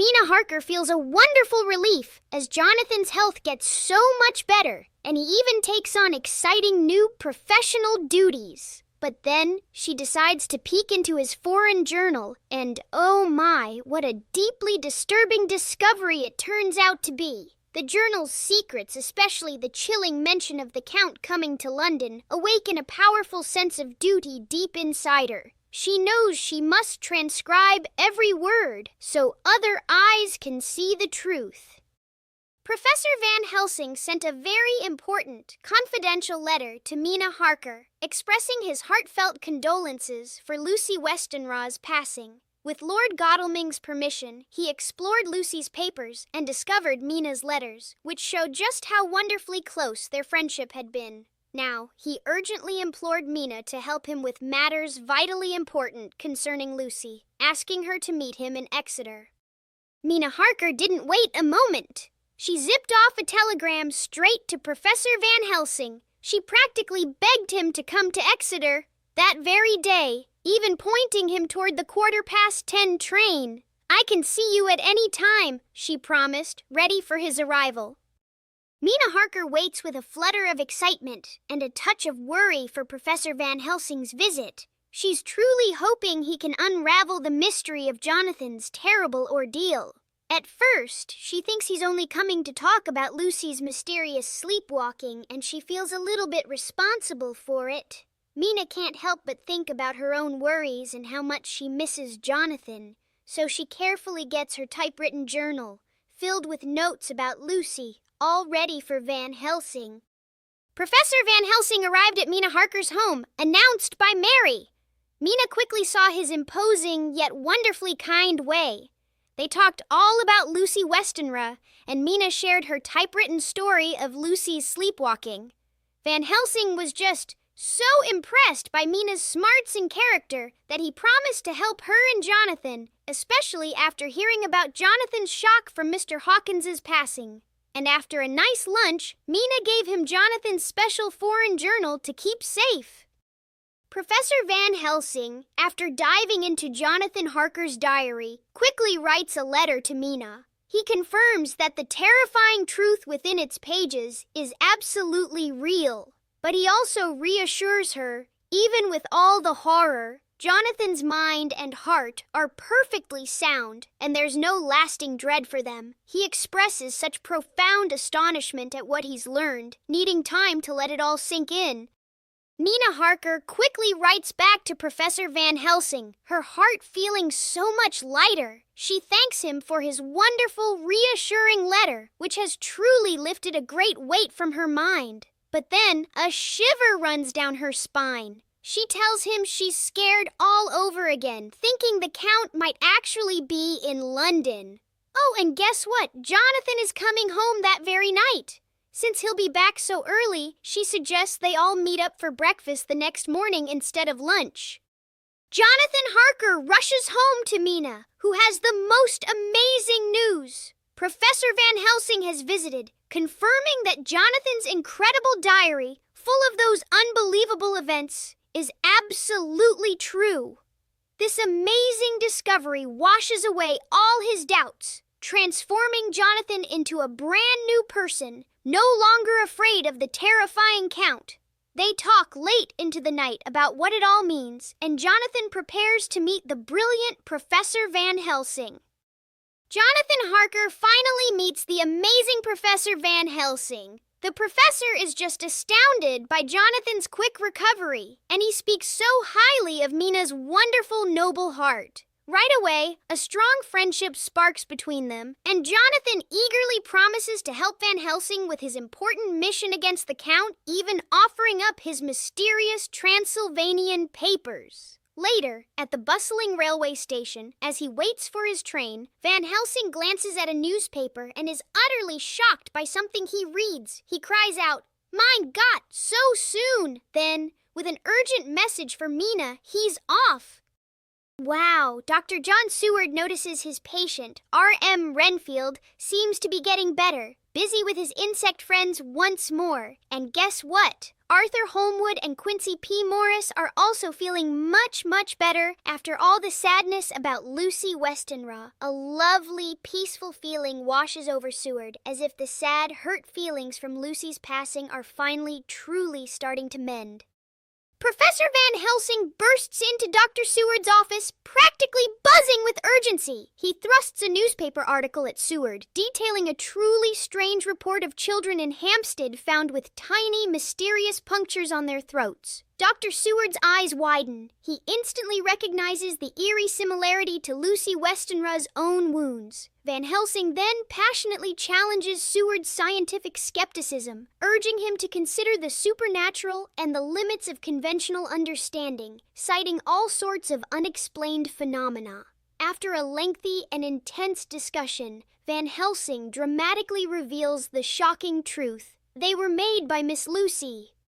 Mina Harker feels a wonderful relief as Jonathan's health gets so much better, and he even takes on exciting new professional duties. But then she decides to peek into his foreign journal, and oh my, what a deeply disturbing discovery it turns out to be. The journal's secrets, especially the chilling mention of the Count coming to London, awaken a powerful sense of duty deep inside her. She knows she must transcribe every word so other eyes can see the truth. Professor Van Helsing sent a very important, confidential letter to Mina Harker, expressing his heartfelt condolences for Lucy Westenra's passing. With Lord Godalming's permission, he explored Lucy's papers and discovered Mina's letters, which showed just how wonderfully close their friendship had been. Now, he urgently implored Mina to help him with matters vitally important concerning Lucy, asking her to meet him in Exeter. Mina Harker didn't wait a moment. She zipped off a telegram straight to Professor Van Helsing. She practically begged him to come to Exeter that very day, even pointing him toward the 10:15 train. "I can see you at any time," she promised, ready for his arrival. Mina Harker waits with a flutter of excitement and a touch of worry for Professor Van Helsing's visit. She's truly hoping he can unravel the mystery of Jonathan's terrible ordeal. At first, she thinks he's only coming to talk about Lucy's mysterious sleepwalking, and she feels a little bit responsible for it. Mina can't help but think about her own worries and how much she misses Jonathan, so she carefully gets her typewritten journal, filled with notes about Lucy, all ready for Van Helsing. Professor Van Helsing arrived at Mina Harker's home, announced by Mary. Mina quickly saw his imposing yet wonderfully kind way. They talked all about Lucy Westenra, and Mina shared her typewritten story of Lucy's sleepwalking. Van Helsing was just so impressed by Mina's smarts and character that he promised to help her and Jonathan, especially after hearing about Jonathan's shock from Mr. Hawkins's passing. And after a nice lunch, Mina gave him Jonathan's special foreign journal to keep safe. Professor Van Helsing, after diving into Jonathan Harker's diary, quickly writes a letter to Mina. He confirms that the terrifying truth within its pages is absolutely real. But he also reassures her, even with all the horror, Jonathan's mind and heart are perfectly sound, and there's no lasting dread for them. He expresses such profound astonishment at what he's learned, needing time to let it all sink in. Mina Harker quickly writes back to Professor Van Helsing, her heart feeling so much lighter. She thanks him for his wonderful, reassuring letter, which has truly lifted a great weight from her mind. But then a shiver runs down her spine. She tells him she's scared all over again, thinking the Count might actually be in London. Oh, and guess what? Jonathan is coming home that very night. Since he'll be back so early, she suggests they all meet up for breakfast the next morning instead of lunch. Jonathan Harker rushes home to Mina, who has the most amazing news. Professor Van Helsing has visited, confirming that Jonathan's incredible diary, full of those unbelievable events, is absolutely true. This amazing discovery washes away all his doubts, transforming Jonathan into a brand new person, no longer afraid of the terrifying Count. They talk late into the night about what it all means, and Jonathan prepares to meet the brilliant Professor Van Helsing. Jonathan Harker finally meets the amazing Professor Van Helsing. The professor is just astounded by Jonathan's quick recovery, and he speaks so highly of Mina's wonderful, noble heart. Right away, a strong friendship sparks between them, and Jonathan eagerly promises to help Van Helsing with his important mission against the Count, even offering up his mysterious Transylvanian papers. Later, at the bustling railway station, as he waits for his train, Van Helsing glances at a newspaper and is utterly shocked by something he reads. He cries out, "Mein Gott, so soon!" Then, with an urgent message for Mina, he's off. Wow, Dr. John Seward notices his patient, R.M. Renfield, seems to be getting better, busy with his insect friends once more. And guess what? Arthur Holmwood and Quincy P. Morris are also feeling much, much better after all the sadness about Lucy Westenra. A lovely, peaceful feeling washes over Seward, as if the sad, hurt feelings from Lucy's passing are finally, truly starting to mend. Professor Van Helsing bursts into Dr. Seward's office, practically buzzing with urgency. He thrusts a newspaper article at Seward, detailing a truly strange report of children in Hampstead found with tiny, mysterious punctures on their throats. Dr. Seward's eyes widen. He instantly recognizes the eerie similarity to Lucy Westenra's own wounds. Van Helsing then passionately challenges Seward's scientific skepticism, urging him to consider the supernatural and the limits of conventional understanding, citing all sorts of unexplained phenomena. After a lengthy and intense discussion, Van Helsing dramatically reveals the shocking truth. They were made by Miss Lucy,